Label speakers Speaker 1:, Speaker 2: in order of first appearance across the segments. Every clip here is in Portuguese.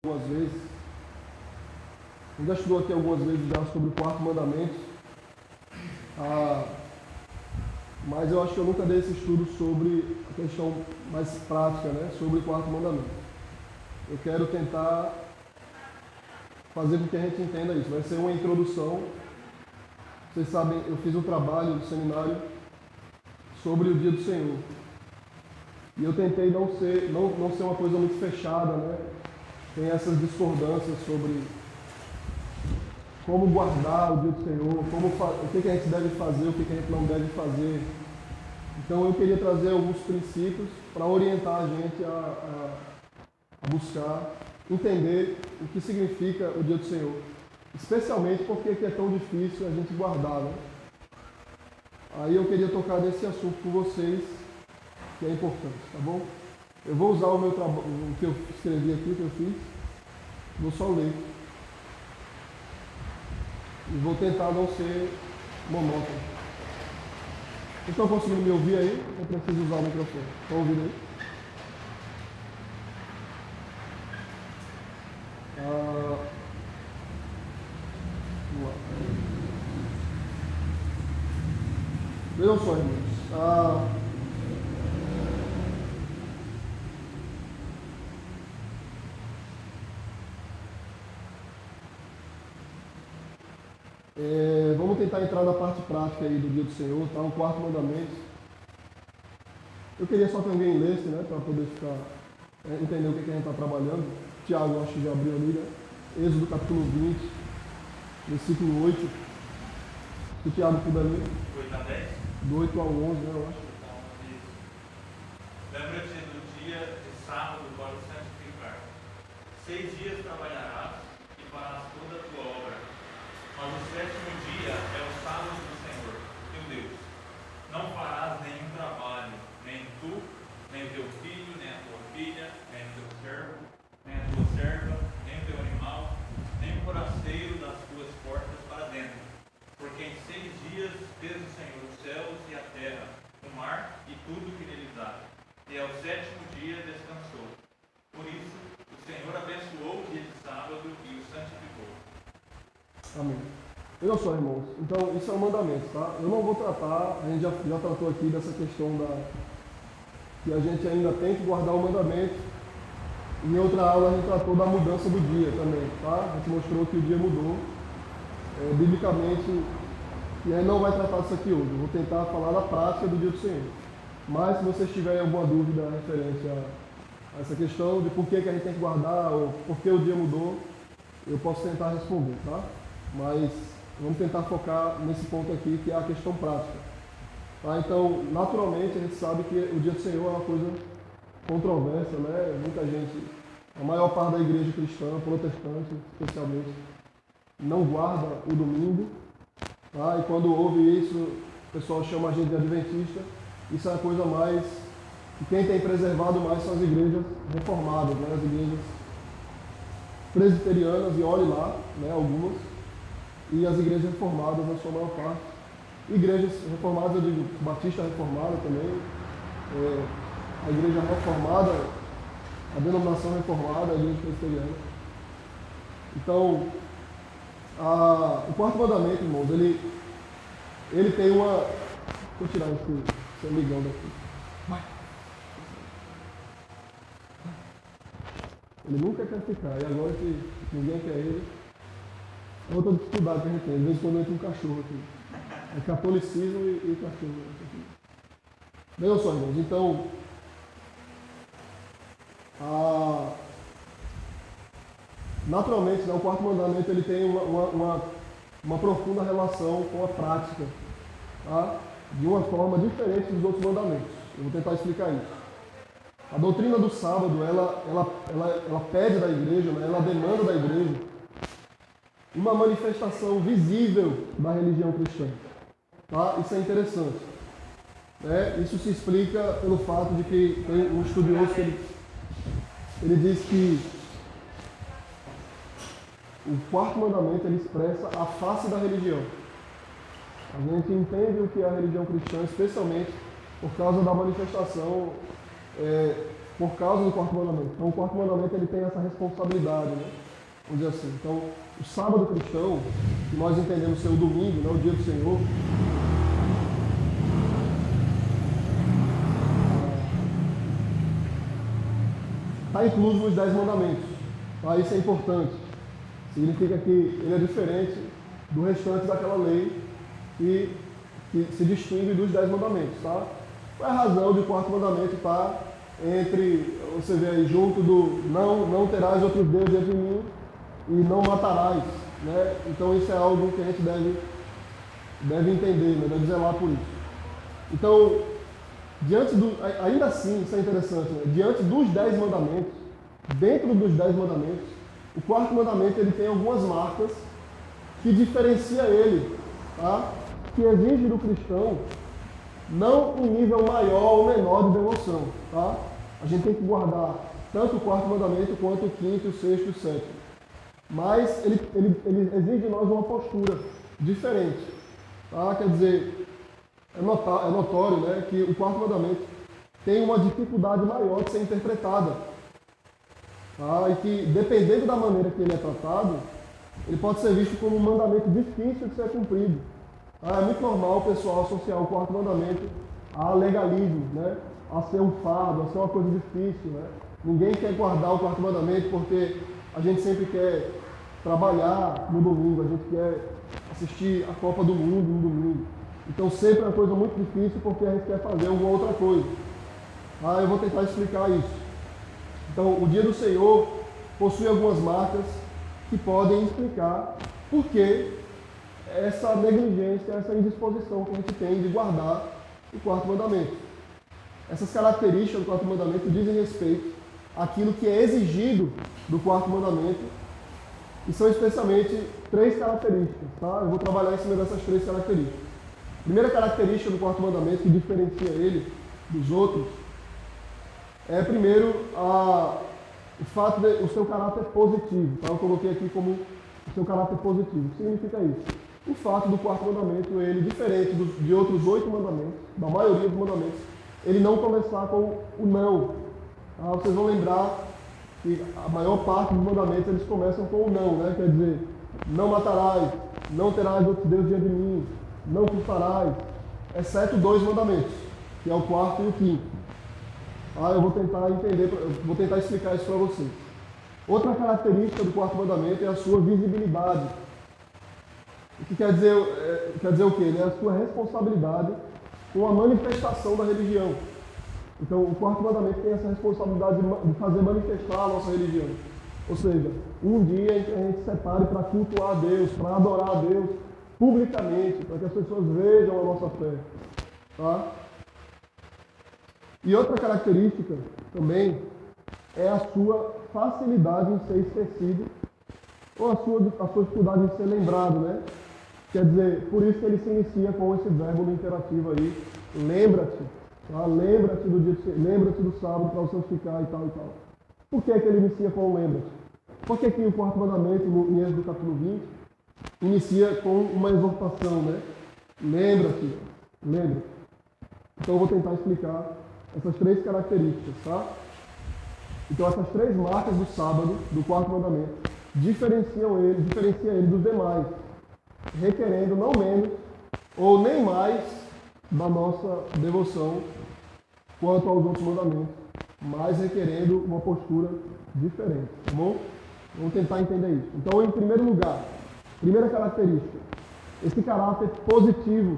Speaker 1: algumas vezes. A gente já estudou aqui algumas vezes já sobre o quarto mandamento. Mas eu acho que eu nunca dei esse estudo sobre a questão mais prática, né? Sobre o quarto mandamento. Eu quero tentar fazer com que a gente entenda isso. Vai ser uma introdução. Vocês sabem, eu fiz um trabalho no seminário sobre o dia do Senhor. E eu tentei não ser uma coisa muito fechada, né? Tem essas discordâncias sobre como guardar o dia do Senhor, o que a gente deve fazer, o que a gente não deve fazer. Então eu queria trazer alguns princípios para orientar a gente a buscar entender o que significa o dia do Senhor. Especialmente porque é tão difícil a gente guardar, né? Aí eu queria tocar nesse assunto com vocês, que é importante, tá bom? Eu vou usar o meu trabalho, o que eu escrevi aqui, o que eu fiz, vou só ler. E vou tentar não ser monótono. Estão conseguindo me ouvir aí? Eu preciso usar o microfone. Estão ouvindo aí? Vamos lá. Vejam só, irmãos. Vamos tentar entrar na parte prática aí do dia do Senhor, tá? O quarto mandamento. Eu queria só que alguém lesse, né? Para poder entender o que a gente está trabalhando. Tiago, acho que já abriu ali, né? Êxodo capítulo 20, versículo 8. Se o Tiago puder ler.
Speaker 2: 8 a 10?
Speaker 1: Do 8 ao 11, né? Eu acho.
Speaker 2: Lembra-te do dia de sábado para o santificar. 6 dias trabalharás e farás toda a tua obra. Mas o 7º dia é o sábado do Senhor, teu Deus. Não farás nenhum trabalho, nem tu, nem o teu filho, nem a tua filha, nem o teu servo, nem a tua serva, nem o teu animal, nem o forasteiro das tuas portas para dentro. Porque em 6 dias fez o Senhor os céus e a terra, o mar e tudo que neles há. E ao 7º dia descansou. Por isso, o Senhor abençoou o dia de sábado e o santificou.
Speaker 1: Amém. Olha só, irmãos. Então, isso é um mandamento, tá? Eu não vou tratar, a gente já tratou aqui dessa questão que a gente ainda tem que guardar o mandamento. Em outra aula, a gente tratou da mudança do dia também, tá? A gente mostrou que o dia mudou. Biblicamente, e aí não vai tratar disso aqui hoje. Eu vou tentar falar da prática do dia do Senhor. Mas, se vocês tiverem alguma dúvida referente a essa questão de por que a gente tem que guardar ou por que o dia mudou, eu posso tentar responder, tá? Mas vamos tentar focar nesse ponto aqui, que é a questão prática. Tá? Então, naturalmente, a gente sabe que o dia do Senhor é uma coisa controversa, né? Muita gente, a maior parte da igreja cristã, protestante especialmente, não guarda o domingo. Tá? E quando ouve isso, o pessoal chama a gente de adventista. Isso é a coisa mais... E quem tem preservado mais são as igrejas reformadas, né? As igrejas presbiterianas, e olhe lá, né? Algumas. E as igrejas reformadas, na sua maior parte. Igrejas reformadas, eu digo, batista reformada também, a igreja reformada, a denominação reformada, a igreja presbiteriana. Então, o quarto mandamento, irmãos, ele tem uma... Deixa eu tirar esse amigão daqui. Vai. Ele nunca quer ficar, e agora que ninguém quer ele... É outra dificuldade que a gente tem. Às vezes quando entra um cachorro aqui. É catolicismo e cachorro. Vejam só, irmãos. Então, naturalmente, né, o quarto mandamento ele tem uma profunda relação com a prática, tá? De uma forma diferente dos outros mandamentos. Eu vou tentar explicar isso. A doutrina do sábado, ela pede da igreja, né, ela demanda da igreja uma manifestação visível da religião cristã. Tá? Isso é interessante. Isso se explica pelo fato de que tem um estudioso que ele diz que o quarto mandamento ele expressa a face da religião. A gente entende o que é a religião cristã, especialmente por causa da manifestação por causa do quarto mandamento. Então o quarto mandamento ele tem essa responsabilidade, né? Vamos dizer assim. Então o sábado cristão, que nós entendemos ser o domingo, né? O dia do Senhor, está incluso nos 10 mandamentos. Tá? Isso é importante. Significa que ele é diferente do restante daquela lei que se distingue dos 10 mandamentos. Tá? Qual é a razão de o quarto mandamento estar entre, você vê aí, junto do não terás outros deuses diante de mim e não matarás. Né? Então isso é algo que a gente deve entender, né? Deve zelar por isso. Então, ainda assim, isso é interessante, né? Diante dos 10 mandamentos, dentro dos 10 mandamentos, o quarto mandamento ele tem algumas marcas que diferencia ele, tá? Que exige do cristão não um nível maior ou menor de devoção. Tá? A gente tem que guardar tanto o quarto mandamento quanto o quinto, o sexto e o sétimo. Mas ele exige de nós uma postura diferente. Tá? Quer dizer, é notório, né, que o quarto mandamento tem uma dificuldade maior de ser interpretada. Tá? E que, dependendo da maneira que ele é tratado, ele pode ser visto como um mandamento difícil de ser cumprido. Tá? É muito normal o pessoal associar o quarto mandamento a legalismo, né? A ser um fardo, a ser uma coisa difícil. Né? Ninguém quer guardar o quarto mandamento porque a gente sempre quer trabalhar no domingo, a gente quer assistir a Copa do Mundo no domingo. Então sempre é uma coisa muito difícil porque a gente quer fazer alguma outra coisa. Ah, eu vou tentar explicar isso. Então o dia do Senhor possui algumas marcas que podem explicar por que essa negligência, essa indisposição que a gente tem de guardar o quarto mandamento. Essas características do quarto mandamento dizem respeito àquilo que é exigido do quarto mandamento e são especialmente 3 características. Tá? Eu vou trabalhar em cima dessas 3 características. A primeira característica do quarto mandamento que diferencia ele dos outros é, primeiro, o fato de o seu caráter positivo. Tá? Eu coloquei aqui como o seu caráter positivo. O que significa isso? O fato do quarto mandamento, ele, diferente de outros 8 mandamentos, da maioria dos mandamentos, ele não começar com o não. Tá? Vocês vão lembrar que a maior parte dos mandamentos eles começam com o não, né? Quer dizer, não matarás, não terás outros deuses diante de mim, não furtarás, exceto 2 mandamentos, que é o quarto e o quinto. Eu vou tentar explicar isso para vocês. Outra característica do quarto mandamento é a sua visibilidade. O que quer dizer o quê? É a sua responsabilidade com a manifestação da religião. Então, o quarto mandamento tem essa responsabilidade de fazer manifestar a nossa religião. Ou seja, um dia em que a gente se separe para cultuar a Deus, para adorar a Deus publicamente, para que as pessoas vejam a nossa fé. Tá? E outra característica também é a sua facilidade em ser esquecido ou a sua dificuldade em ser lembrado, né? Quer dizer, por isso que ele se inicia com esse verbo no imperativo aí, lembra-te, tá? Lembra-te do dia, lembra-te do sábado para o santificar e tal e tal. Por que ele inicia com o lembra-te? Porque aqui o quarto mandamento, em Êxodo capítulo 20, inicia com uma exortação, né? Lembra-te, lembra-te. Então eu vou tentar explicar essas 3 características, tá? Então essas 3 marcas do sábado, do quarto mandamento, diferencia ele dos demais, requerendo não menos ou nem mais da nossa devoção quanto aos outros mandamentos, mas requerendo uma postura diferente, tá bom? Vamos tentar entender isso. Então, em primeiro lugar, primeira característica, esse caráter positivo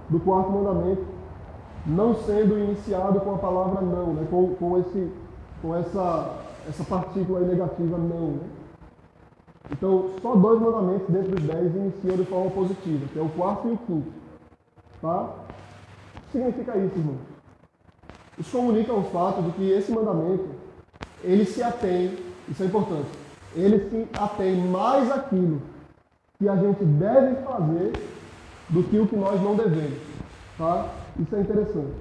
Speaker 1: do quarto mandamento, não sendo iniciado com a palavra não, né? com essa partícula aí negativa não. Né? Então, só 2 mandamentos dentro dos 10 iniciam de forma positiva, que é o quarto e o quinto. Tá? O que significa isso, irmão? Isso comunica o fato de que esse mandamento, ele se atém, isso é importante, ele se atém mais àquilo que a gente deve fazer do que o que nós não devemos. Tá? Isso é interessante.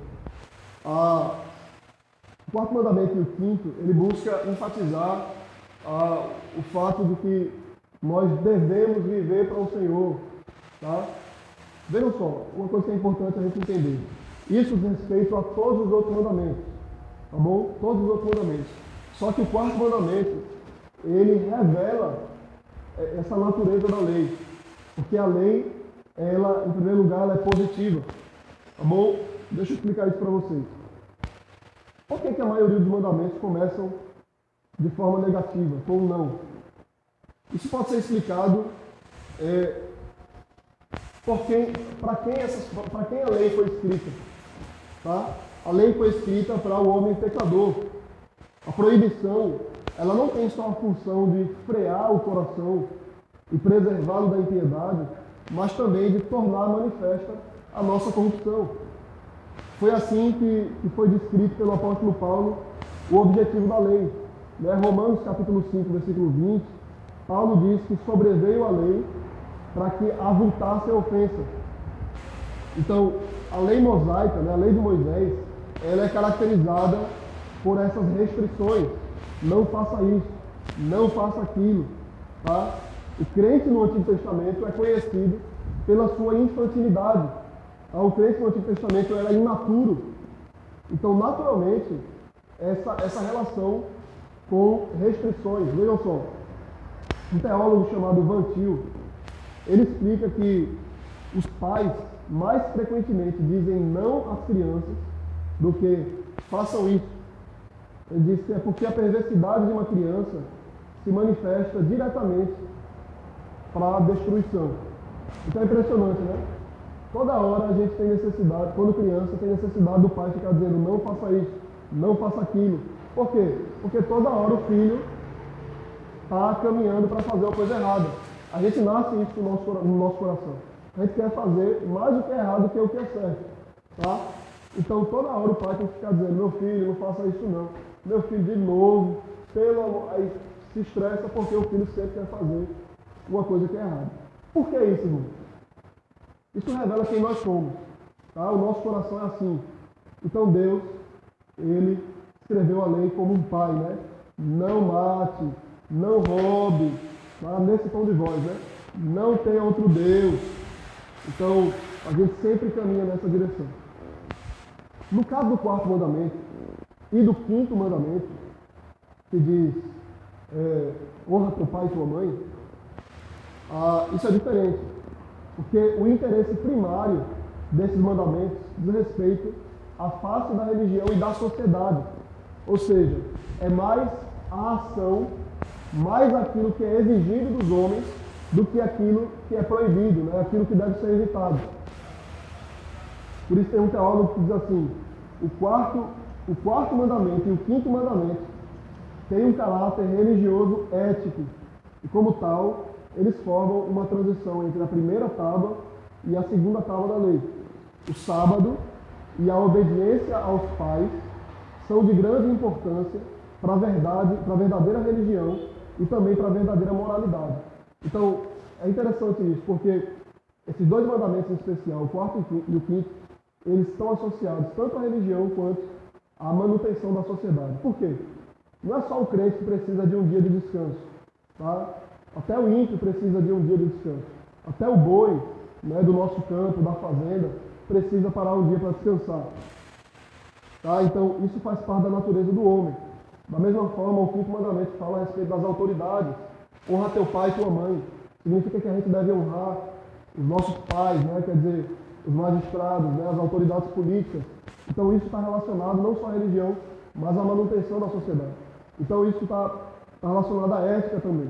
Speaker 1: O quarto mandamento e o quinto, ele busca enfatizar o fato de que nós devemos viver para o Senhor. Tá? Vejam só, uma coisa que é importante a gente entender. Isso diz respeito a todos os outros mandamentos. tá bom? Todos os outros mandamentos. Só que o quarto mandamento, ele revela essa natureza da lei. Porque a lei, ela, em primeiro lugar, ela é positiva, tá bom? Deixa eu explicar isso para vocês. Por que a maioria dos mandamentos começam de forma negativa, ou não? Isso pode ser explicado para quem a lei foi escrita. Tá? A lei foi escrita para o homem pecador. A proibição, ela não tem só a função de frear o coração e preservá-lo da impiedade, mas também de tornar manifesta a nossa corrupção. Foi assim que foi descrito pelo apóstolo Paulo o objetivo da lei. Né? Romanos capítulo 5, versículo 20, Paulo diz que sobreveio a lei para que avultasse a ofensa. Então, a lei mosaica, né, a lei de Moisés, ela é caracterizada por essas restrições. Não faça isso, não faça aquilo. Tá? O crente no Antigo Testamento é conhecido pela sua infantilidade. O crente no Antigo Testamento era imaturo. Então, naturalmente, essa relação com restrições. Vejam só, um teólogo chamado Van Til, ele explica que os pais mais frequentemente dizem não às crianças do que façam isso. Ele diz que é porque a perversidade de uma criança se manifesta diretamente para a destruição. Então é impressionante, né? Toda hora a gente tem necessidade, quando criança, tem necessidade do pai ficar dizendo não faça isso, não faça aquilo. Por quê? Porque toda hora o filho está caminhando para fazer uma coisa errada. A gente nasce isso no nosso coração. A gente quer fazer mais o que é errado do que o que é certo. Tá? Então toda hora o pai tem que ficar dizendo, meu filho, não faça isso não. Meu filho, de novo, aí se estressa porque o filho sempre quer fazer uma coisa que é errada. Por que isso, irmão? Isso revela quem nós somos. Tá? O nosso coração é assim. Então Deus, Ele escreveu a lei como um pai, né? Não mate, não roube, tá? Nesse tom de voz, né? Não tem outro Deus. Então, a gente sempre caminha nessa direção. No caso do quarto mandamento e do quinto mandamento, que diz honra teu pai e tua mãe, isso é diferente. Porque o interesse primário desses mandamentos diz respeito à face da religião e da sociedade. Ou seja, é mais a ação, mais aquilo que é exigido dos homens do que aquilo que é proibido, né? Aquilo que deve ser evitado. Por isso tem um teólogo que diz assim, o quarto mandamento e o quinto mandamento têm um caráter religioso ético e como tal, eles formam uma transição entre a primeira tábua e a segunda tábua da lei. O sábado e a obediência aos pais são de grande importância para a verdadeira religião e também para a verdadeira moralidade. Então, é interessante isso, porque esses dois mandamentos em especial, o quarto e o quinto, eles estão associados tanto à religião quanto à manutenção da sociedade. Por quê? Não é só o crente que precisa de um dia de descanso. Tá? Até o ímpio precisa de um dia de descanso. Até o boi, né, do nosso campo, da fazenda, precisa parar um dia para descansar. Tá? Então, isso faz parte da natureza do homem. Da mesma forma, o quinto mandamento fala a respeito das autoridades. Honra teu pai e tua mãe. Significa que a gente deve honrar os nossos pais, né? Quer dizer, os magistrados, né? As autoridades políticas. Então, isso está relacionado não só à religião, mas à manutenção da sociedade. Então, isso está relacionado à ética também.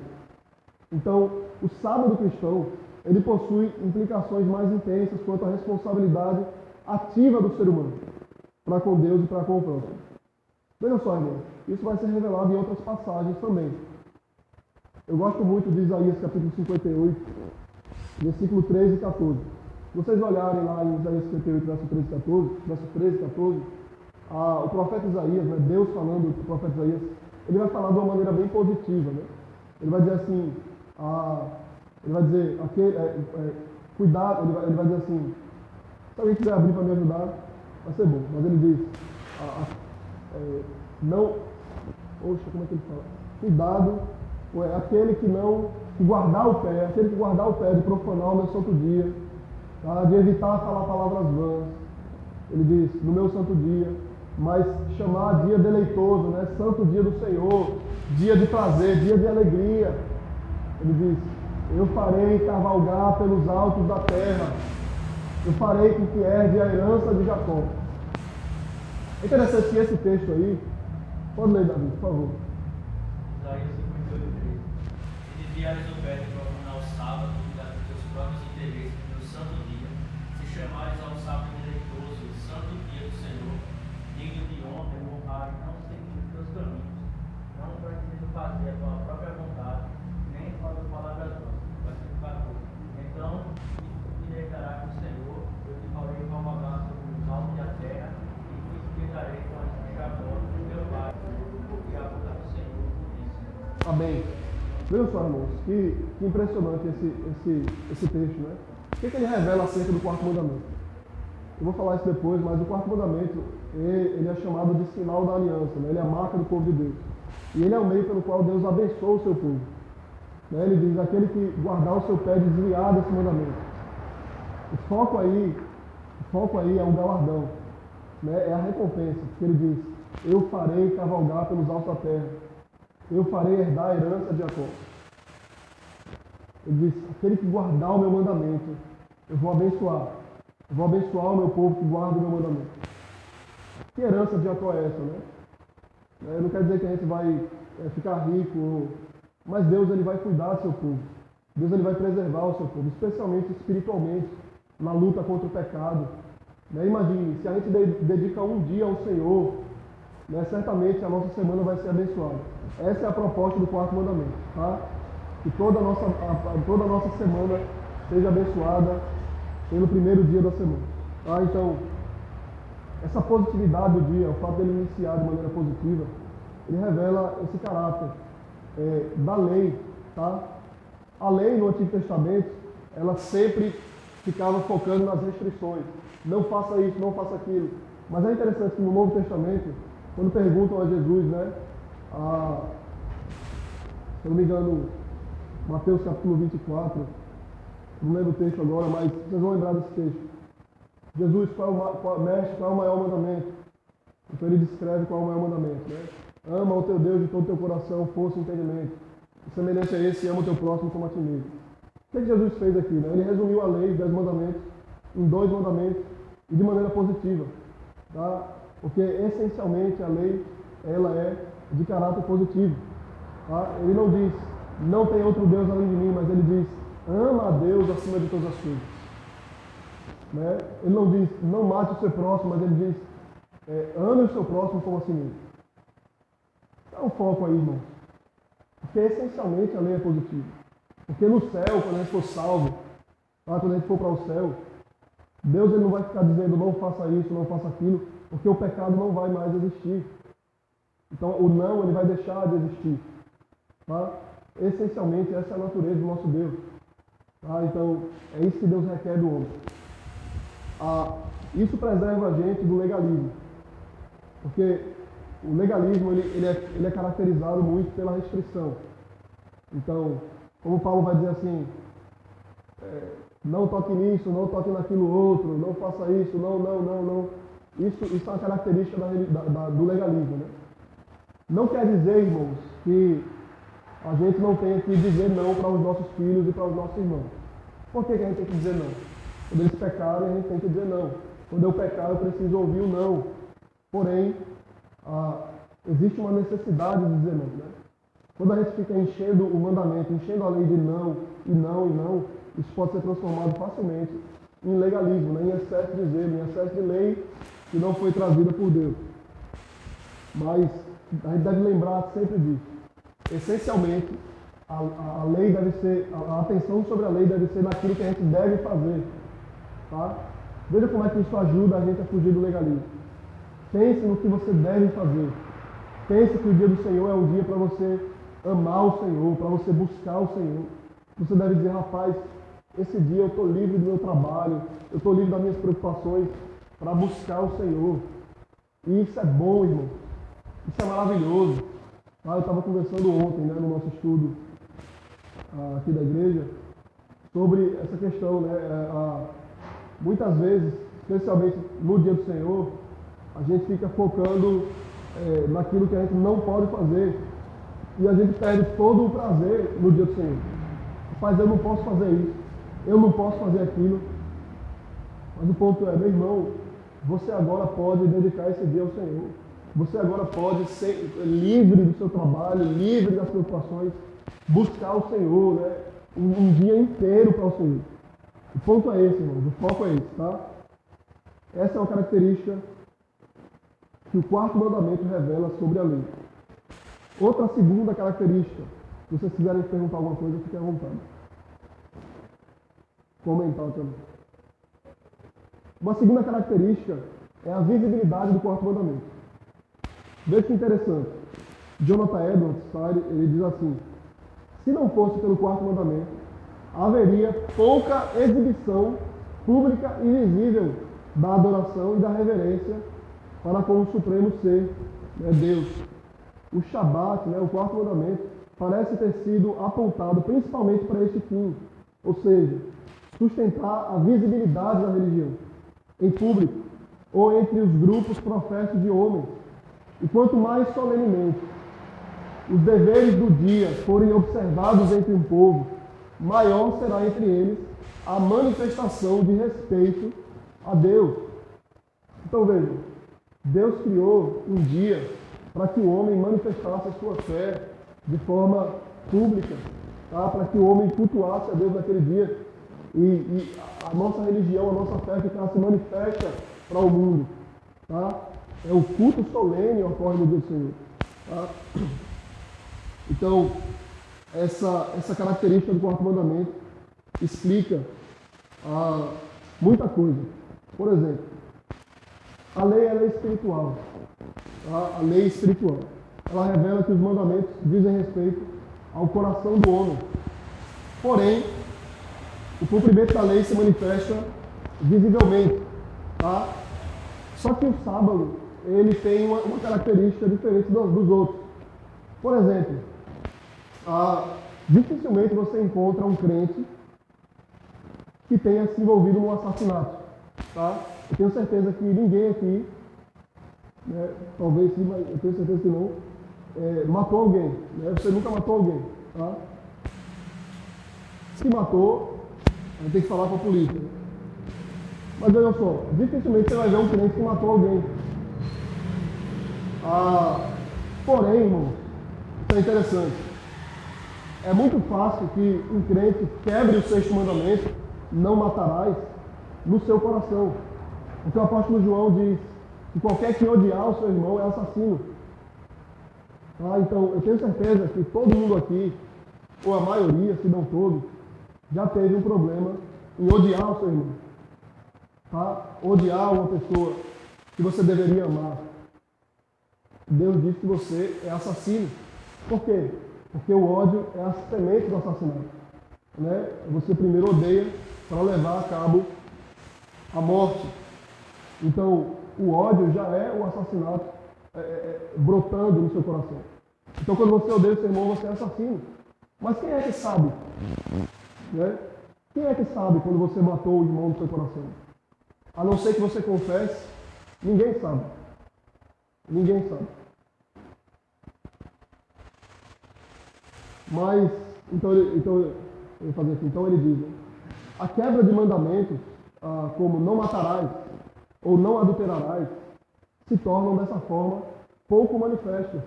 Speaker 1: Então, o sábado cristão, ele possui implicações mais intensas quanto à responsabilidade ativa do ser humano para com Deus e para com o próximo. Vejam só, irmão, isso vai ser revelado em outras passagens também. Eu gosto muito de Isaías capítulo 58, versículo 13 e 14. Se vocês olharem lá em Isaías 58, verso 13 e 14, o profeta Isaías, né, Deus falando do profeta Isaías, ele vai falar de uma maneira bem positiva. Né? Ele vai dizer assim, ele vai dizer, cuidado, ele vai dizer assim, se alguém quiser abrir para me ajudar, vai ser bom. Mas ele diz, não, como é que ele fala? Cuidado, aquele que guardar o pé de profanar o meu santo dia, tá? De evitar falar palavras vãs. Ele diz, no meu santo dia, mas chamar dia deleitoso, né? Santo dia do Senhor, dia de prazer, dia de alegria. Ele diz: eu farei cavalgar pelos altos da terra, eu farei com que herde a herança de Jacó. É interessante que esse texto aí, pode ler, Davi, por favor.
Speaker 3: Isaías 58:3. Se desviares o pé de abominar o sábado e dar os teus próprios interesses no santo dia, se chamares ao sábado deleitoso, o santo dia do Senhor, digno de honra e honrar, não seguindo os teus caminhos, não pretendendo fazer a tua própria vontade, nem com as palavras vãs. Versículo 14. Então te deitarás com o Senhor, eu te farei cavalgar sobre os altos da terra, e te explicarei com as Jacó do meu pai, porque a boca do Senhor disse.
Speaker 1: Amém. Vejam só, irmãos, que impressionante esse texto, né? O que ele revela acerca do quarto mandamento? Eu vou falar isso depois, mas o quarto mandamento, ele é chamado de sinal da aliança, né? Ele é a marca do povo de Deus. E ele é o meio pelo qual Deus abençoa o seu povo. Né? Ele diz: aquele que guardar o seu pé desviar desse mandamento. O foco aí é o galardão, né? É a recompensa, porque ele diz: eu farei cavalgar pelos altos da terra, eu farei herdar a herança de Jacó. Ele diz: aquele que guardar o meu mandamento, eu vou abençoar o meu povo que guarda o meu mandamento. Que herança de Jacó é essa, né? Não quer dizer que a gente vai ficar rico, mas Deus, ele vai cuidar do seu povo. Deus, ele vai preservar o seu povo, especialmente espiritualmente, na luta contra o pecado. Imagine, se a gente dedica um dia ao Senhor, certamente a nossa semana vai ser abençoada. Essa é a proposta do quarto mandamento, tá? Que toda a nossa semana seja abençoada pelo primeiro dia da semana. Tá? Então, essa positividade do dia, o fato dele iniciar de maneira positiva, ele revela esse caráter da lei. Tá? A lei no Antigo Testamento, ela sempre ficava focando nas restrições. Não faça isso, não faça aquilo. Mas é interessante que no Novo Testamento, quando perguntam a Jesus, né? Se eu não me engano, Mateus capítulo 24, não lembro o texto agora, mas vocês vão lembrar desse texto. Jesus, mestre, qual é o maior mandamento? Então ele descreve qual é o maior mandamento, né? Ama o teu Deus de todo o teu coração, força e entendimento. E semelhante a esse, ama o teu próximo como a ti mesmo. O que Jesus fez aqui, né? Ele resumiu a lei, os 10 mandamentos, em 2 mandamentos e de maneira positiva, tá? Porque essencialmente a lei, ela é de caráter positivo, tá? Ele não diz: não tem outro Deus além de mim, mas ele diz: ama a Deus acima de todas as coisas, né? Ele não diz: não mate o seu próximo, mas ele diz: ame o seu próximo como a si mesmo. Dá um foco aí, irmão. Porque essencialmente a lei é positiva. Porque no céu, quando a gente for salvo, tá? Quando a gente for para o céu, Deus, ele não vai ficar dizendo: não faça isso, não faça aquilo, porque o pecado não vai mais existir. Então o não, ele vai deixar de existir. Tá? Essencialmente essa é a natureza do nosso Deus. Tá? Então é isso que Deus requer do homem. Isso preserva a gente do legalismo. Porque o legalismo ele é caracterizado muito pela restrição. Então, como Paulo vai dizer assim: não toque nisso, não toque naquilo outro, não faça isso, não. Isso é uma característica do legalismo, né? Não quer dizer, irmãos, que a gente não tenha que dizer não para os nossos filhos e para os nossos irmãos. Por que a gente tem que dizer não? Quando eles pecarem, a gente tem que dizer não. Quando eu pecar, eu preciso ouvir o não. Porém, existe uma necessidade de dizer não, né? Quando a gente fica enchendo o mandamento, enchendo a lei de não, e não, e não, isso pode ser transformado facilmente em legalismo, né? Em excesso de zelo, em excesso de lei que não foi trazida por Deus. Mas a gente deve lembrar sempre disso. Essencialmente, a lei deve ser, a atenção sobre a lei deve ser naquilo que a gente deve fazer. Tá? Veja como é que isso ajuda a gente a fugir do legalismo. Pense no que você deve fazer. Pense que o dia do Senhor é um dia para você amar o Senhor, para você buscar o Senhor. Você deve dizer: rapaz, esse dia eu estou livre do meu trabalho, eu estou livre das minhas preocupações para buscar o Senhor. E isso é bom, irmão. Isso é maravilhoso. Eu estava conversando ontem, né, no nosso estudo aqui da igreja, sobre essa questão, né? Muitas vezes, especialmente no dia do Senhor, a gente fica focando naquilo que a gente não pode fazer e a gente perde todo o prazer no dia do Senhor. Mas eu não posso fazer isso, eu não posso fazer aquilo. Mas o ponto é, meu irmão, você agora pode dedicar esse dia ao Senhor. Você agora pode ser livre do seu trabalho, livre das preocupações, buscar o Senhor, né? Um dia inteiro para o Senhor. O ponto é esse, irmãos, o foco é esse, tá? Essa é uma característica que o quarto mandamento revela sobre a lei. Outra segunda característica, se vocês quiserem perguntar alguma coisa, fiquem à vontade. Comentar também. Uma segunda característica é a visibilidade do quarto mandamento. Veja que interessante. Jonathan Edwards, ele diz assim: se não fosse pelo quarto mandamento, haveria pouca exibição pública e visível da adoração e da reverência para com o supremo ser, Deus. O Shabat, o quarto mandamento, parece ter sido apontado principalmente para este fim, ou seja, sustentar a visibilidade da religião em público ou entre os grupos professos de homens. E quanto mais solenemente os deveres do dia forem observados entre um povo, maior será entre eles a manifestação de respeito a Deus. Então vejam, Deus criou um dia para que o homem manifestasse a sua fé de forma pública, tá? Para que o homem cultuasse a Deus naquele dia e a nossa religião, a nossa fé ficasse manifesta para o mundo. Tá? É o culto solene ocorre no dia do Senhor. Tá? Então, essa característica do quarto mandamento explica muita coisa. Por exemplo, a lei ela é espiritual. Tá? A lei espiritual. Ela revela que os mandamentos dizem respeito ao coração do homem. Porém, o cumprimento da lei se manifesta visivelmente. Tá? Só que o sábado ele tem uma característica diferente dos outros. Por exemplo, dificilmente você encontra um crente que tenha se envolvido num assassinato. Tá? Eu tenho certeza que ninguém aqui, talvez sim, mas eu tenho certeza que não, matou alguém. Você nunca matou alguém. Tá? Se matou, a gente tem que falar com a polícia. Mas olha só, dificilmente você vai ver um crente que matou alguém. Porém, irmão, isso é interessante. É muito fácil que um crente quebre o sexto mandamento, não matarás, no seu coração. Porque o apóstolo João diz que qualquer que odiar o seu irmão é assassino. Então, eu tenho certeza que todo mundo aqui, ou a maioria, se não todos, já teve um problema em odiar o seu irmão. Tá? Odiar uma pessoa que você deveria amar. Deus diz que você é assassino. Por quê? Porque o ódio é a semente do assassinato. Você primeiro odeia para levar a cabo a morte. Então, o ódio já é o assassinato brotando no seu coração. Então, quando você odeia o seu irmão, você é assassino. Mas quem é que sabe? Quem é que sabe quando você matou o irmão do seu coração? A não ser que você confesse, ninguém sabe. Ninguém sabe. Mas, então ele diz, a quebra de mandamentos, como não matarás ou não adulterarás, se tornam dessa forma pouco manifestas.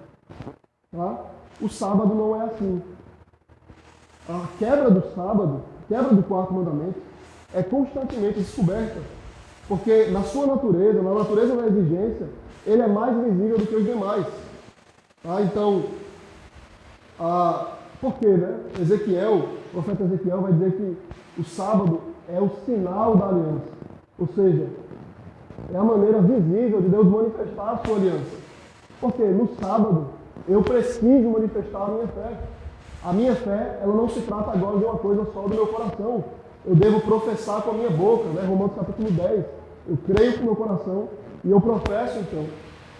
Speaker 1: Tá? O sábado não é assim. A quebra do sábado, quebra do quarto mandamento, é constantemente descoberta. Porque na sua natureza, na natureza da exigência, ele é mais visível do que os demais. Tá? Então, por quê? O profeta Ezequiel vai dizer que o sábado é o sinal da aliança. Ou seja, é a maneira visível de Deus manifestar a sua aliança. Porque no sábado, eu preciso manifestar a minha fé. A minha fé, ela não se trata agora de uma coisa só do meu coração. Eu devo professar com a minha boca, Romanos capítulo 10. Eu creio com o meu coração e eu professo então.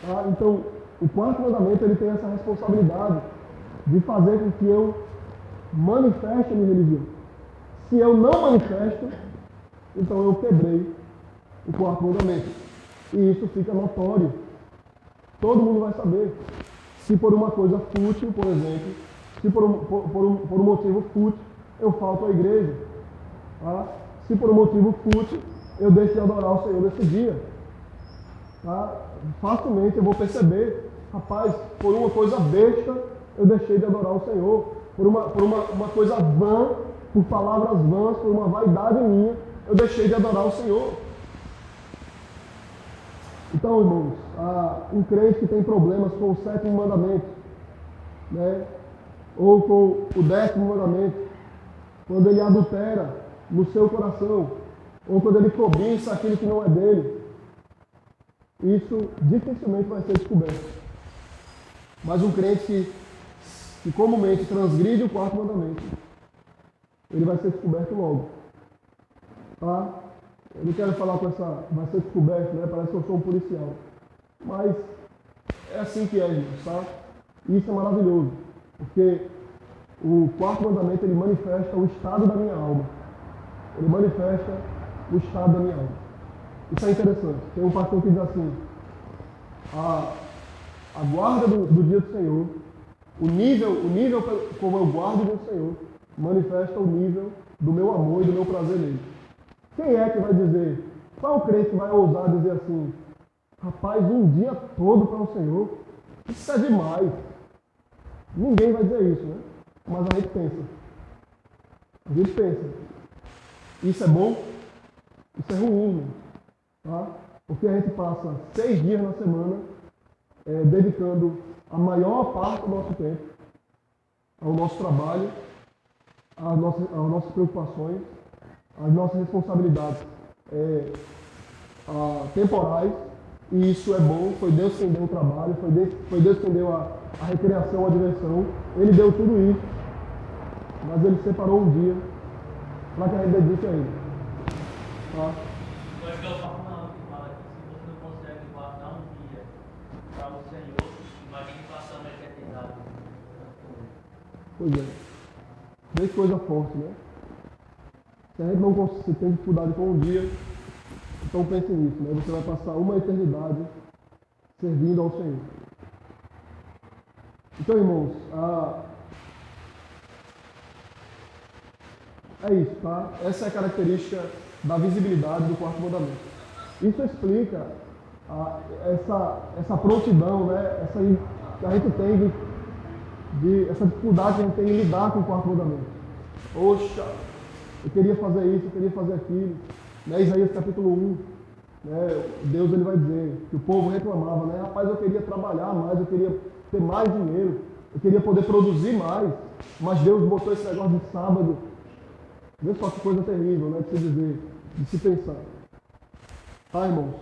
Speaker 1: Tá? Então, o quarto mandamento ele tem essa responsabilidade de fazer com que eu manifeste a minha religião. Se eu não manifesto, então eu quebrei o quarto mandamento. E isso fica notório. Todo mundo vai saber. Se por uma coisa fútil, por exemplo, se por um motivo fútil eu falto à igreja. Tá? Se por um motivo fútil eu deixo de adorar o Senhor nesse dia. Tá? Facilmente eu vou perceber, rapaz, por uma coisa besta eu deixei de adorar o Senhor. Por uma coisa vã, por palavras vãs, por uma vaidade minha, eu deixei de adorar o Senhor. Então, irmãos, um crente que tem problemas com o 7º mandamento, né, ou com o 10º mandamento, quando ele adultera no seu coração, ou quando ele cobiça aquilo que não é dele, isso dificilmente vai ser descoberto. Mas um crente que comumente transgride o 4º mandamento, ele vai ser descoberto logo. Tá? Eu não quero falar com essa, vai ser descoberto, né? Parece que eu sou um policial. Mas é assim que é, irmãos, tá? E isso é maravilhoso, porque o 4º mandamento, ele manifesta o estado da minha alma. Ele manifesta o estado da minha alma. Isso é interessante. Tem um pastor que diz assim, a guarda do dia do Senhor, o nível como eu guardo do Senhor, manifesta o nível do meu amor e do meu prazer nele. Quem é que vai dizer, qual o crente que vai ousar dizer assim, rapaz, um dia todo para o Senhor, isso é demais. Ninguém vai dizer isso, né? Mas a gente pensa. A gente pensa. Isso é bom? Isso é ruim, irmão. Tá? Porque a gente passa 6 dias na semana dedicando a maior parte do nosso tempo ao nosso trabalho, às nossas preocupações, às nossas responsabilidades temporais, e isso é bom. Foi Deus quem deu o trabalho, foi Deus quem deu a recreação, a diversão. Ele deu tudo isso, mas Ele separou um dia para que a gente dedique a Ele. Tá?
Speaker 3: Eu acho que é o Paulo que fala que se você não consegue guardar um dia para o Senhor, imagine passar uma eternidade.
Speaker 1: Pois é. Vê que coisa forte, né? Se a gente não consegue, tem dificuldade com um dia, então pense nisso, né? Você vai passar uma eternidade servindo ao Senhor. Então, irmãos, é isso, tá? Essa é a característica da visibilidade do 4º mandamento. Isso explica essa prontidão, né? Que a gente tem essa dificuldade que a gente tem em lidar com o 4º mandamento. Poxa, eu queria fazer isso, eu queria fazer aquilo. Né? Isaías capítulo 1, né? Deus ele vai dizer que o povo reclamava, né? Rapaz, eu queria trabalhar mais, eu queria ter mais dinheiro, eu queria poder produzir mais, mas Deus botou esse negócio de sábado. Vê só que coisa terrível, né? De se dizer, de se pensar. Tá, irmãos?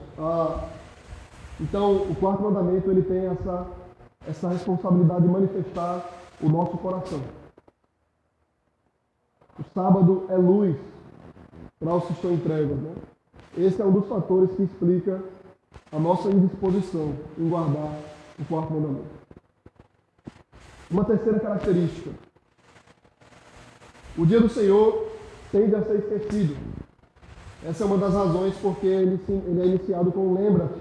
Speaker 1: Então, o 4º mandamento ele tem essa responsabilidade de manifestar o nosso coração. O sábado é luz para os que estão em trevas, né? Esse é um dos fatores que explica a nossa indisposição em guardar o 4º mandamento. Uma terceira característica. O dia do Senhor tende a ser esquecido. Essa é uma das razões porque ele é iniciado com lembra-te.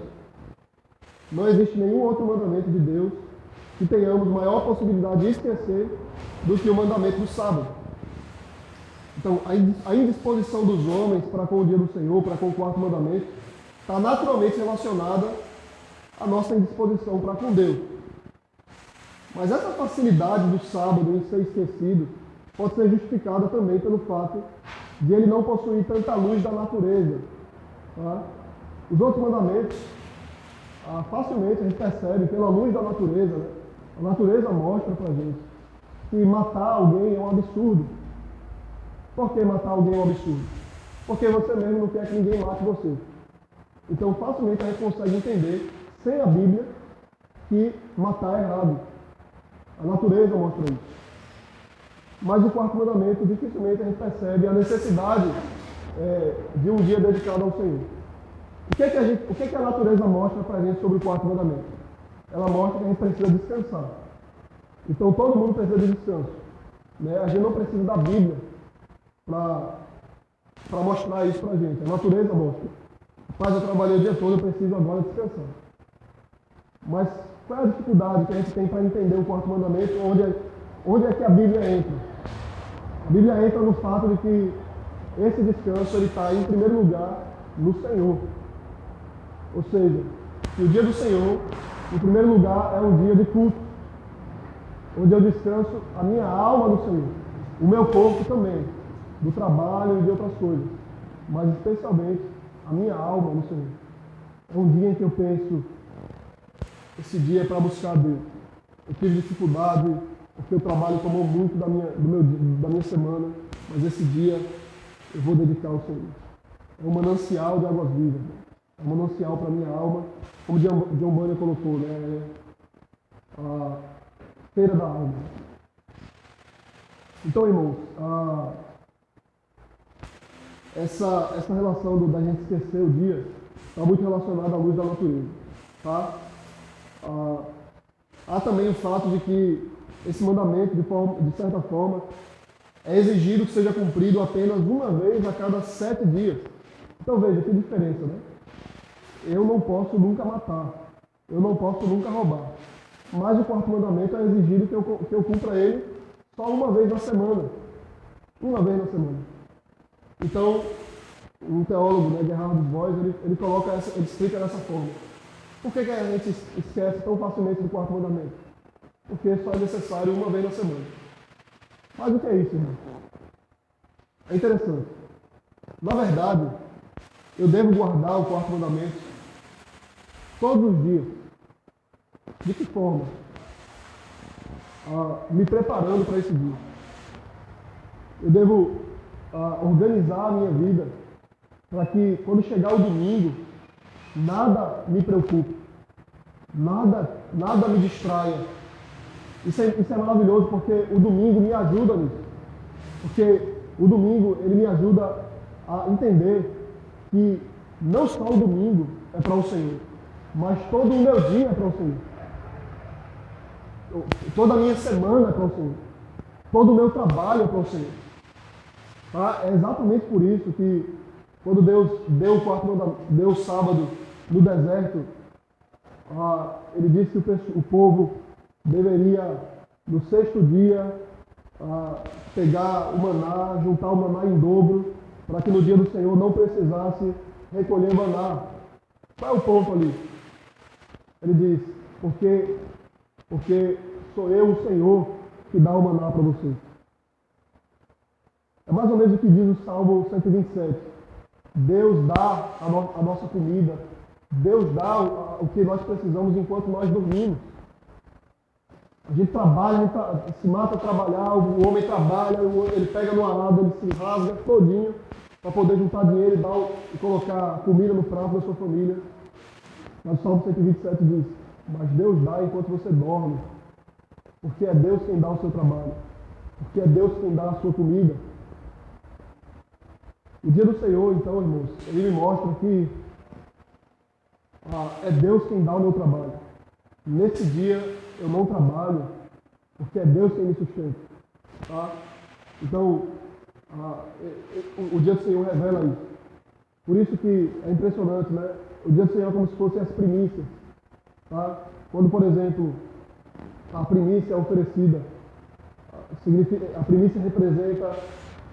Speaker 1: Não existe nenhum outro mandamento de Deus que tenhamos maior possibilidade de esquecer do que o mandamento do sábado. Então, a indisposição dos homens para com o dia do Senhor, para com o 4º mandamento, está naturalmente relacionada à nossa indisposição para com Deus. Mas essa facilidade do sábado em ser esquecido pode ser justificada também pelo fato de ele não possuir tanta luz da natureza. Tá? Os outros mandamentos, facilmente a gente percebe pela luz da natureza, né? A natureza mostra para a gente que matar alguém é um absurdo. Por que matar alguém é um absurdo? Porque você mesmo não quer que ninguém mate você. Então facilmente a gente consegue entender, sem a Bíblia, que matar é errado. A natureza mostra isso. Mas o 4º mandamento, dificilmente a gente percebe a necessidade de um dia dedicado ao Senhor. O que a natureza mostra para a gente sobre o 4º mandamento? Ela mostra que a gente precisa descansar. Então todo mundo precisa de descanso. Né? A gente não precisa da Bíblia para mostrar isso para a gente. A natureza mostra. Mas eu trabalhei o dia todo, eu preciso agora descansar. Mas qual é a dificuldade que a gente tem para entender o quarto mandamento? Onde é que a Bíblia entra? A Bíblia entra no fato de que esse descanso ele está, em primeiro lugar, no Senhor. Ou seja, que o dia do Senhor, em primeiro lugar, é um dia de culto, onde eu descanso a minha alma no Senhor, o meu corpo também, do trabalho e de outras coisas, mas especialmente a minha alma no Senhor. É um dia em que eu penso, esse dia é para buscar Deus. Eu tive dificuldade, porque o trabalho tomou muito da minha semana, mas esse dia eu vou dedicar ao Senhor. É um manancial de águas vivas, é um manancial para a minha alma, como John Bunyan colocou, né? A feira da alma. Então, irmãos, essa relação da gente esquecer o dia está muito relacionada à luz da natureza, tá? Há também o fato de que esse mandamento, de certa forma, é exigido que seja cumprido apenas uma vez a cada 7 dias. Então veja, que diferença, né? Eu não posso nunca matar, eu não posso nunca roubar, mas o quarto mandamento é exigido que eu cumpra ele só uma vez na semana. Uma vez na semana. Então, um teólogo, né, Gerhard Voss, ele explica dessa forma. Por que a gente esquece tão facilmente do quarto mandamento? Porque só é necessário uma vez na semana. Mas o que é isso, irmão? É interessante. Na verdade, eu devo guardar o quarto mandamento todos os dias. De que forma? Me preparando para esse dia. Eu devo organizar a minha vida para que, quando chegar o domingo, nada me preocupe, nada me distraia. Isso é maravilhoso, porque o domingo me ajuda nisso. Porque o domingo, ele me ajuda a entender que não só o domingo é para o Senhor, mas todo o meu dia é para o Senhor. Toda a minha semana é para o Senhor. Todo o meu trabalho é para o Senhor. Tá? É exatamente por isso que, quando Deus deu o sábado no deserto, ele disse que o povo deveria, no 6º dia, pegar o maná, juntar o maná em dobro, para que no dia do Senhor não precisasse recolher maná. Qual é o ponto ali? Ele diz, porque sou eu, o Senhor, que dá o maná para você. É mais ou menos o que diz o Salmo 127. Deus dá a nossa comida, Deus dá o que nós precisamos enquanto nós dormimos. A gente trabalha, se mata a trabalhar, o homem trabalha, ele pega no arado, ele se rasga todinho para poder juntar dinheiro e colocar comida no prato da sua família. Mas o Salmo 127 diz, mas Deus dá enquanto você dorme, porque é Deus quem dá o seu trabalho, porque é Deus quem dá a sua comida. O dia do Senhor, então, irmãos, ele me mostra que é Deus quem dá o meu trabalho. Nesse dia eu não trabalho, porque é Deus quem me sustenta. Tá? Então, o dia do Senhor revela isso. Por isso que é impressionante, né? O dia do Senhor é como se fossem as primícias. Tá? Quando, por exemplo, a primícia é oferecida, a primícia representa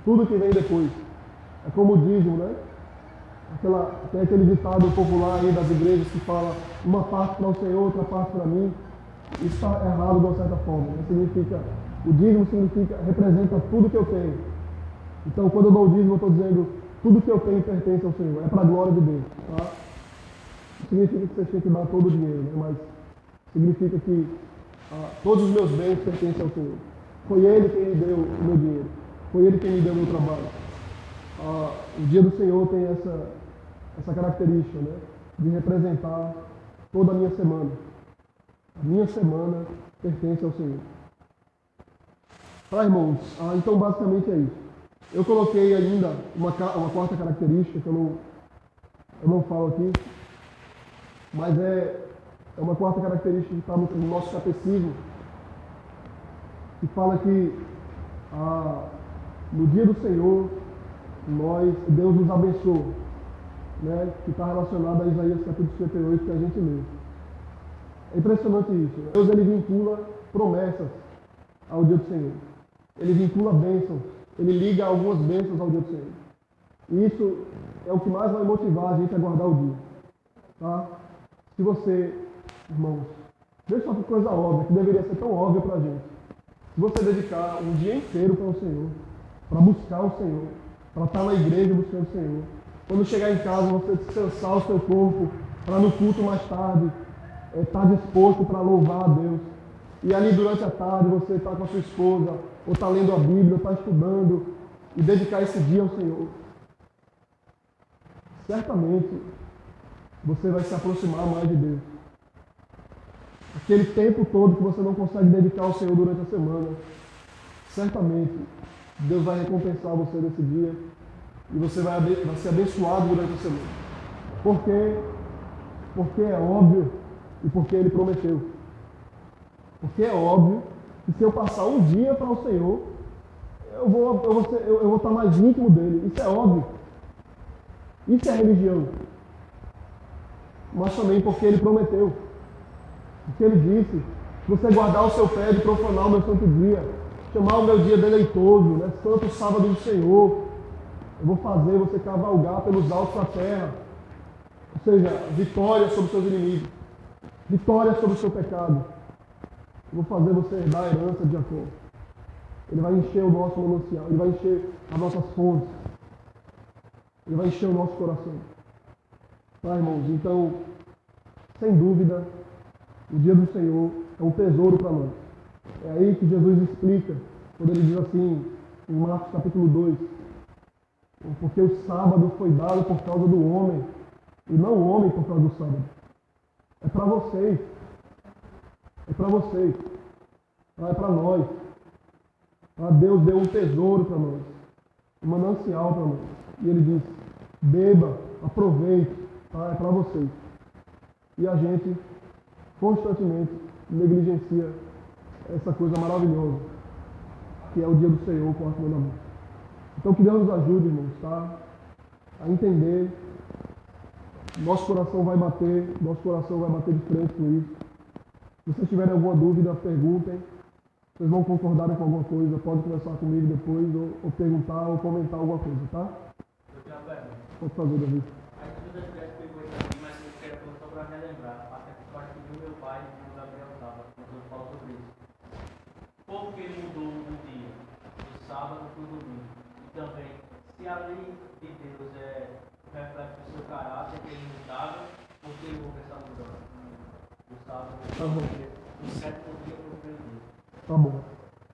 Speaker 1: tudo que vem depois. É como o dízimo, né? Tem aquele ditado popular aí das igrejas que fala uma parte para o Senhor, outra parte para mim. Isso está errado de uma certa forma. Né? O dízimo representa tudo que eu tenho. Então, quando eu dou o dízimo, eu estou dizendo tudo que eu tenho pertence ao Senhor. É para a glória de Deus. Tá? Não significa que você tem que dar todo o dinheiro, né? Mas significa que todos os meus bens pertencem ao Senhor. Foi Ele quem me deu o meu dinheiro. Foi Ele quem me deu o meu trabalho. O dia do Senhor tem essa característica, né, de representar toda a minha semana. A minha semana pertence ao Senhor. Tá, irmãos? Então, basicamente é isso. Eu coloquei ainda uma quarta característica que eu não falo aqui, mas é uma quarta característica que está no nosso catecismo, que fala que no dia do Senhor, Deus nos abençoa. né, que está relacionada a Isaías capítulo 58 que a gente leu. É impressionante isso. Né? Deus ele vincula promessas ao dia do Senhor. Ele vincula bênçãos. Ele liga algumas bênçãos ao dia do Senhor. E isso é o que mais vai motivar a gente a guardar o dia. Tá? Se você, irmãos, deixa uma coisa óbvia, que deveria ser tão óbvia para a gente. Se você dedicar um dia inteiro para o Senhor, para buscar o Senhor, para estar na igreja buscando o Senhor, quando chegar em casa você descansar o seu corpo, para no culto mais tarde estar disposto para louvar a Deus. E ali durante a tarde você está com a sua esposa, ou está lendo a Bíblia, ou está estudando, e dedicar esse dia ao Senhor. Certamente você vai se aproximar mais de Deus. Aquele tempo todo que você não consegue dedicar ao Senhor durante a semana, certamente Deus vai recompensar você nesse dia e você vai ser abençoado durante a semana. Por quê? Porque é óbvio e porque Ele prometeu. Porque é óbvio que se eu passar um dia para o Senhor, eu vou estar mais íntimo dEle. Isso é óbvio. Isso é religião. Mas também porque Ele prometeu. Porque Ele disse, se você guardar o seu pé de profanar o meu santo dia, chamar o meu dia deleitoso, né? Santo sábado do Senhor, eu vou fazer você cavalgar pelos altos da terra. Ou seja, vitória sobre os seus inimigos, vitória sobre o seu pecado. Eu vou fazer você herdar a herança de Jacó. Ele vai encher o nosso manancial, Ele vai encher as nossas fontes, Ele vai encher o nosso coração. Tá, irmãos? Então, sem dúvida, o dia do Senhor é um tesouro para nós. É aí que Jesus explica, quando Ele diz assim, em Marcos capítulo 2, porque o sábado foi dado por causa do homem, e não o homem por causa do sábado. É para vocês. É para vocês. É para nós. Deus deu um tesouro para nós. Um manancial para nós. E Ele diz, beba, aproveite. Tá? É para vocês. E a gente constantemente negligencia essa coisa maravilhosa, que é o dia do Senhor, o quarto mandamento. Então que Deus nos ajude, irmãos, tá? A entender. Nosso coração vai bater de frente com isso. Se vocês tiverem alguma dúvida, perguntem. Vocês vão concordar com alguma coisa, pode conversar comigo depois, ou perguntar, ou comentar alguma coisa, tá?
Speaker 3: Eu tenho uma pergunta.
Speaker 1: Pode fazer, Davi.
Speaker 3: A gente já pegou isso aqui, mas eu quero só para relembrar. Até que parte do meu pai e do Gabriel estava, quando eu falo sobre isso. Por que ele mudou o dia, do sábado para o domingo? E também, se a lei de Deus é reflete o seu caráter, que ele mudava, por que houve essa mudança? Do sábado para o domingo, do sétimo dia para o primeiro dia.
Speaker 1: Tá bom.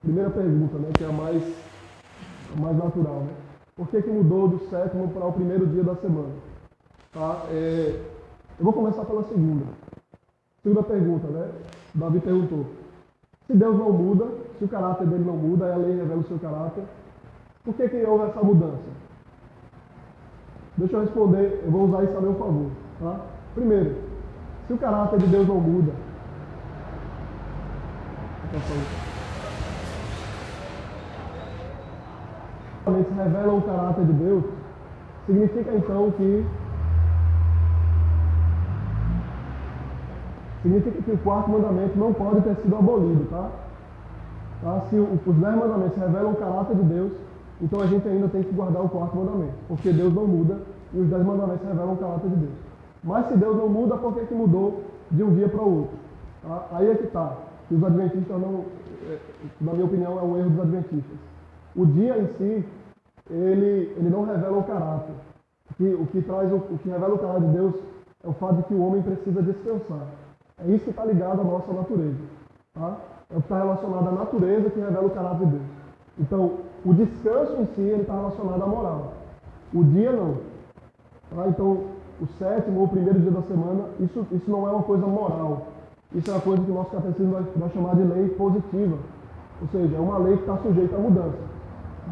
Speaker 1: Primeira pergunta, né, que é a mais natural, né? Por que mudou do sétimo para o primeiro dia da semana? Tá? Eu vou começar pela segunda. Segunda pergunta, né? Davi perguntou. Se Deus não muda, se o caráter dele não muda, aí a lei revela o seu caráter, por que houve essa mudança? Deixa eu responder, eu vou usar isso a meu favor. Tá? Primeiro, se o caráter de Deus não muda, se revela o caráter de Deus, significa então que o quarto mandamento não pode ter sido abolido, tá? Se os 10 mandamentos revelam o caráter de Deus, então a gente ainda tem que guardar o quarto mandamento, porque Deus não muda e os 10 mandamentos revelam o caráter de Deus. Mas se Deus não muda, por que mudou de um dia para o outro? Tá? Aí é que está. Os adventistas não, na minha opinião, é um erro dos adventistas. O dia em si, ele não revela o caráter. O que revela o caráter de Deus é o fato de que o homem precisa descansar. É isso que está ligado à nossa natureza. Tá? É o que está relacionado à natureza que revela o caráter de Deus. Então, o descanso em si, ele está relacionado à moral. O dia não. Tá? Então, o sétimo ou o primeiro dia da semana, isso não é uma coisa moral. Isso é uma coisa que o nosso catecismo vai chamar de lei positiva. Ou seja, é uma lei que está sujeita à mudança.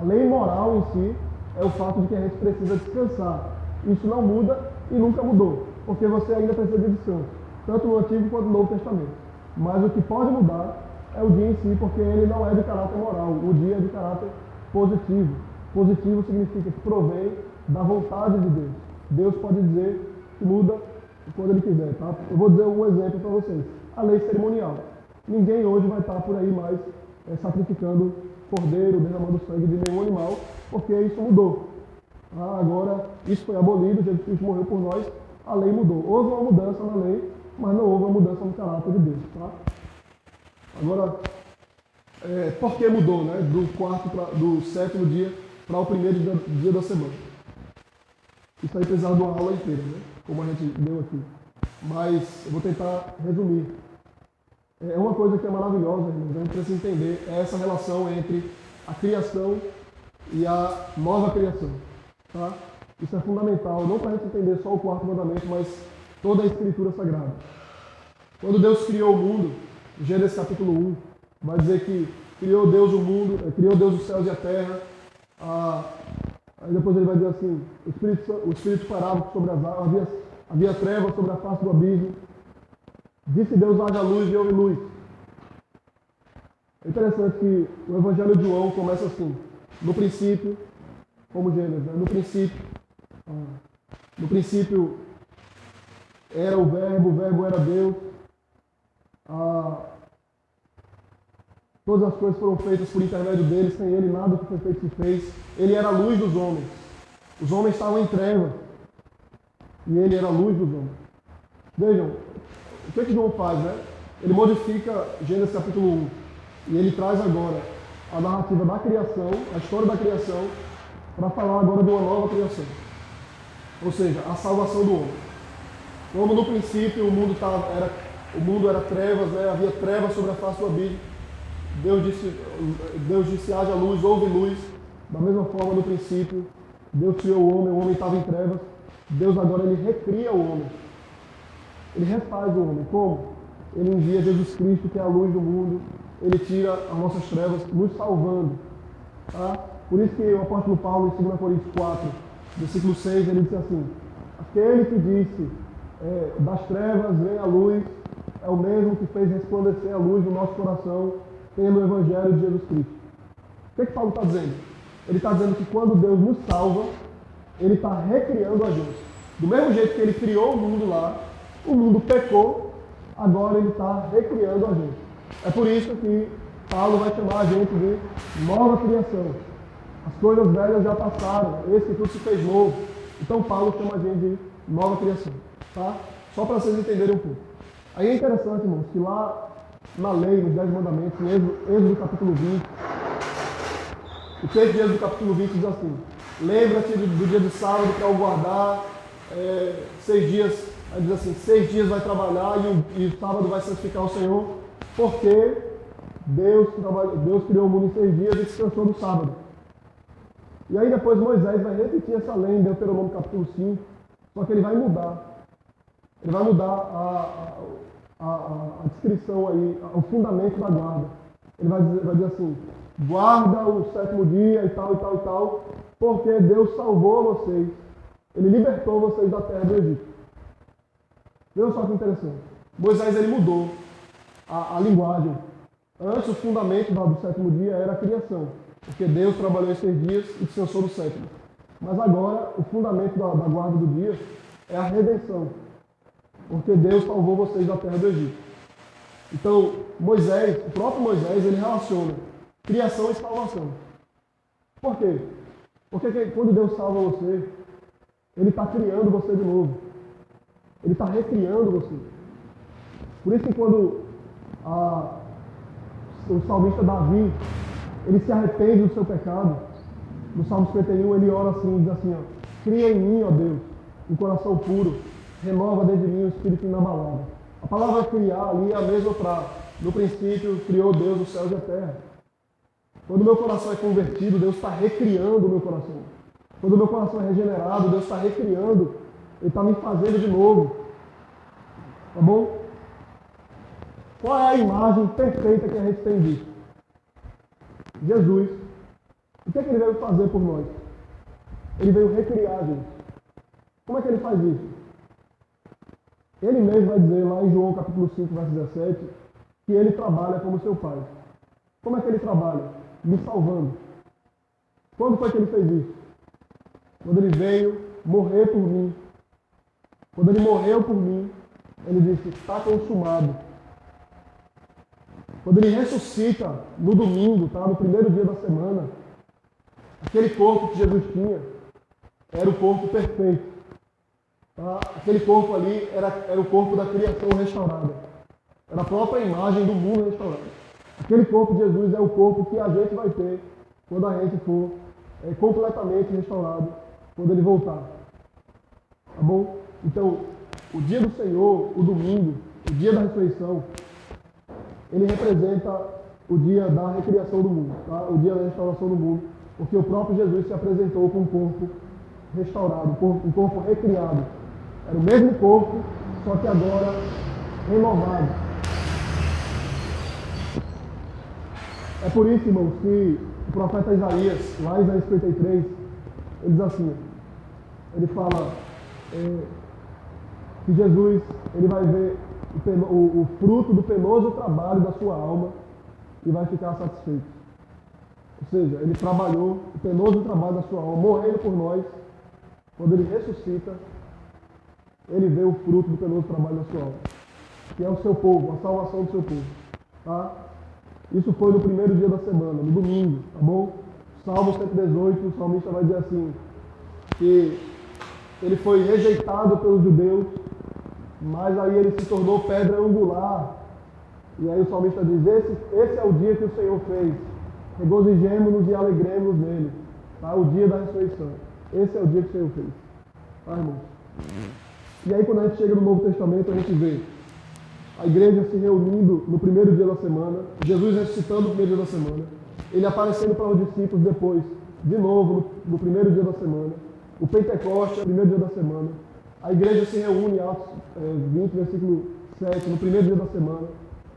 Speaker 1: A lei moral em si é o fato de que a gente precisa descansar. Isso não muda e nunca mudou, porque você ainda precisa de descanso, tanto no Antigo quanto no Novo Testamento. Mas o que pode mudar é o dia em si, porque ele não é de caráter moral, o dia é de caráter positivo. Positivo significa que provém da vontade de Deus. Deus pode dizer que muda quando Ele quiser, tá? Eu vou dizer um exemplo para vocês. A lei cerimonial. Ninguém hoje vai estar por aí mais sacrificando cordeiro, derramando sangue de nenhum animal, porque isso mudou. Agora, isso foi abolido, Jesus Cristo morreu por nós, a lei mudou. Houve uma mudança na lei, mas não houve uma mudança no caráter de Deus, tá? Agora, por que mudou, né? Do sétimo dia para o primeiro dia da semana? Isso aí precisava de uma aula inteira, né? Como a gente deu aqui. Mas eu vou tentar resumir. É uma coisa que é maravilhosa, irmãos, a gente precisa entender, é essa relação entre a criação e a nova criação. Tá? Isso é fundamental, não para a gente entender só o quarto mandamento, mas toda a Escritura Sagrada. Quando Deus criou o mundo, Gênesis capítulo 1, vai dizer que criou Deus o mundo, criou Deus os céus e a terra. Aí depois ele vai dizer assim, o Espírito parava sobre as águas, havia trevas sobre a face do abismo. Disse Deus, haja luz e houve luz. É interessante que o Evangelho de João começa assim, no princípio, como Gênesis, né? No princípio era o Verbo era Deus. Todas as coisas foram feitas por intermédio dele, sem ele nada que foi feito se fez. Ele era a luz dos homens. Os homens estavam em trevas e ele era a luz dos homens. Vejam, o que João faz, né? Ele modifica Gênesis capítulo 1 e ele traz agora a narrativa da criação, a história da criação, para falar agora de uma nova criação. Ou seja, a salvação do homem. Como no princípio o mundo era trevas, né? Havia trevas sobre a face do abismo. Deus disse haja luz, houve luz. Da mesma forma, no princípio, Deus criou o homem estava em trevas. Deus agora ele recria o homem. Ele refaz o homem. Como? Ele envia Jesus Cristo, que é a luz do mundo. Ele tira as nossas trevas, nos salvando. Tá? Por isso que o apóstolo Paulo, em 2 Coríntios 4, versículo 6, ele diz assim: aquele que disse, das trevas vem a luz, é o mesmo que fez resplandecer a luz do nosso coração pelo Evangelho de Jesus Cristo. O que Paulo está dizendo? Ele está dizendo que quando Deus nos salva, Ele está recriando a gente. Do mesmo jeito que Ele criou o mundo lá, o mundo pecou, agora Ele está recriando a gente. É por isso que Paulo vai chamar a gente de nova criação. As coisas velhas já passaram, esse que tudo se fez novo. Então Paulo chama a gente de nova criação. Tá? Só para vocês entenderem um pouco. Aí é interessante, irmãos, que lá na lei, nos 10 mandamentos, em Êxodo capítulo 20, o texto de Êxodo capítulo 20 diz assim: lembra-te do dia de sábado para o guardar, 6 dias, aí diz assim, 6 dias vai trabalhar e o sábado vai santificar o Senhor, porque Deus criou o mundo em 6 dias e descansou no sábado. E aí depois Moisés vai repetir essa lei em Deuteronômio capítulo 5, só que ele vai mudar. Ele vai mudar a descrição aí, o fundamento da guarda. Ele vai dizer assim: guarda o 7º dia e tal, e tal, e tal, porque Deus salvou vocês. Ele libertou vocês da terra do Egito. Vejam só que interessante. Moisés ele mudou a linguagem. Antes o fundamento do 7º dia era a criação, porque Deus trabalhou em 6 dias e descansou no 7º. Mas agora o fundamento da guarda do dia é a redenção. Porque Deus salvou vocês da terra do Egito. Então, o próprio Moisés, ele relaciona criação e salvação. Por quê? Porque quando Deus salva você, Ele está criando você de novo. Ele está recriando você. Por isso que quando o salmista Davi, ele se arrepende do seu pecado, no Salmo 51 ele ora assim, diz assim, cria em mim, ó Deus, um coração puro, renova dentro de mim o espírito inabalável. A palavra criar ali é a mesma para, no princípio, criou Deus os céus e a terra. Quando o meu coração é convertido, Deus está recriando o meu coração. Quando o meu coração é regenerado, Deus está recriando, Ele está me fazendo de novo. Tá bom? Qual é a imagem perfeita que a gente tem disso? Jesus. O que é que Ele veio fazer por nós? Ele veio recriar a gente. Como é que Ele faz isso? Ele mesmo vai dizer lá em João capítulo 5, verso 17, que Ele trabalha como seu Pai. Como é que Ele trabalha? Me salvando. Quando foi que Ele fez isso? Quando Ele veio morrer por mim. Quando ele morreu por mim, ele disse, está consumado. Quando ele ressuscita no domingo, tá? No primeiro dia da semana, aquele corpo que Jesus tinha era o corpo perfeito. Tá? Aquele corpo ali era o corpo da criação restaurada. Era a própria imagem do mundo restaurado. Aquele corpo de Jesus é o corpo que a gente vai ter quando a gente for completamente restaurado, quando ele voltar. Tá bom? Então, o dia do Senhor, o domingo, o dia da ressurreição, ele representa o dia da recriação do mundo, tá? O dia da restauração do mundo, porque o próprio Jesus se apresentou com um corpo restaurado, um corpo recriado. Era o mesmo corpo, só que agora renovado. É por isso, irmãos, que o profeta Isaías, lá em Isaías 53, ele diz assim, ele fala que Jesus, ele vai ver o fruto do penoso trabalho da sua alma e vai ficar satisfeito. Ou seja, ele trabalhou o penoso trabalho da sua alma, morrendo por nós. Quando ele ressuscita, ele vê o fruto do penoso trabalho da sua alma, que é o seu povo, a salvação do seu povo. Tá? Isso foi no primeiro dia da semana, no domingo, tá bom? Salmo 118, o salmista vai dizer assim, que ele foi rejeitado pelos judeus, mas aí ele se tornou pedra angular. E aí o salmista diz, esse é o dia que o Senhor fez. Regozijemo-nos e alegremos nele. Tá? O dia da ressurreição. Esse é o dia que o Senhor fez. Tá, irmão? E aí quando a gente chega no Novo Testamento, a gente vê a igreja se reunindo no primeiro dia da semana, Jesus ressuscitando no primeiro dia da semana, ele aparecendo para os discípulos depois, de novo, no primeiro dia da semana, o Pentecostes, no primeiro dia da semana, a igreja se reúne em Atos 20, versículo 7, no primeiro dia da semana,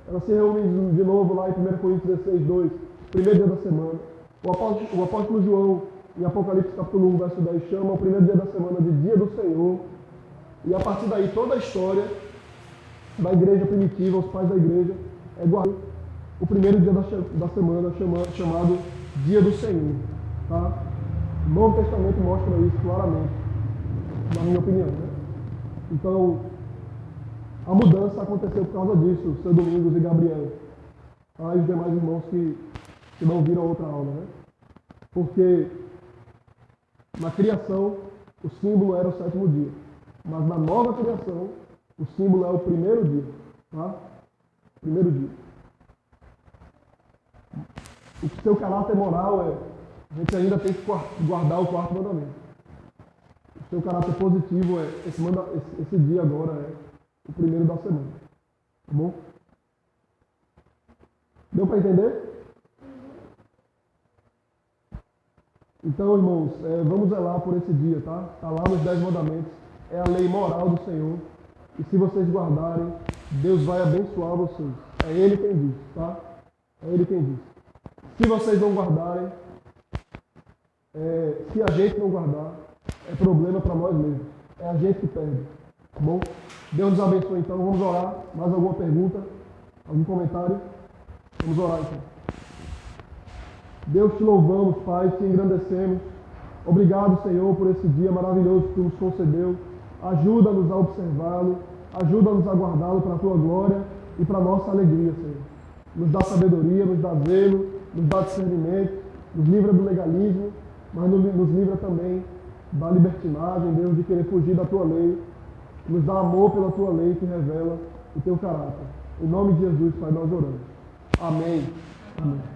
Speaker 1: ela se reúne de novo lá em 1 Coríntios 16, 2, primeiro dia da semana, o apóstolo João, em Apocalipse capítulo 1, verso 10, chama o primeiro dia da semana de dia do Senhor, e a partir daí toda a história da igreja primitiva, os pais da igreja, é guardar o primeiro dia da semana chamado Dia do Senhor. Tá? O Novo Testamento mostra isso claramente, na minha opinião. Né? Então, a mudança aconteceu por causa disso, seu Domingos e Gabriel. Tá? E os demais irmãos que não viram outra aula. Né? Porque na criação, o símbolo era o sétimo dia. Mas na nova criação, o símbolo é o primeiro dia, tá? Primeiro dia. O seu caráter moral a gente ainda tem que guardar o quarto mandamento. O seu caráter positivo esse dia agora é o primeiro da semana. Tá bom? Deu para entender? Então, irmãos, vamos zelar por esse dia, tá? Está lá nos 10 mandamentos. É a lei moral do Senhor. E se vocês guardarem, Deus vai abençoar vocês. É Ele quem diz, tá? É Ele quem diz. Se vocês não guardarem, se a gente não guardar, é problema para nós mesmos. É a gente que perde. Tá bom? Deus nos abençoe então. Vamos orar. Mais alguma pergunta? Algum comentário? Vamos orar então. Deus, te louvamos, Pai, te engrandecemos. Obrigado, Senhor, por esse dia maravilhoso que tu nos concedeu. Ajuda-nos a observá-lo, ajuda-nos a guardá-lo para a tua glória e para a nossa alegria, Senhor. Nos dá sabedoria, nos dá zelo, nos dá discernimento, nos livra do legalismo, mas nos livra também da libertinagem, Deus, de querer fugir da tua lei. Nos dá amor pela tua lei que revela o teu caráter. Em nome de Jesus, Pai, nós oramos. Amém. Amém.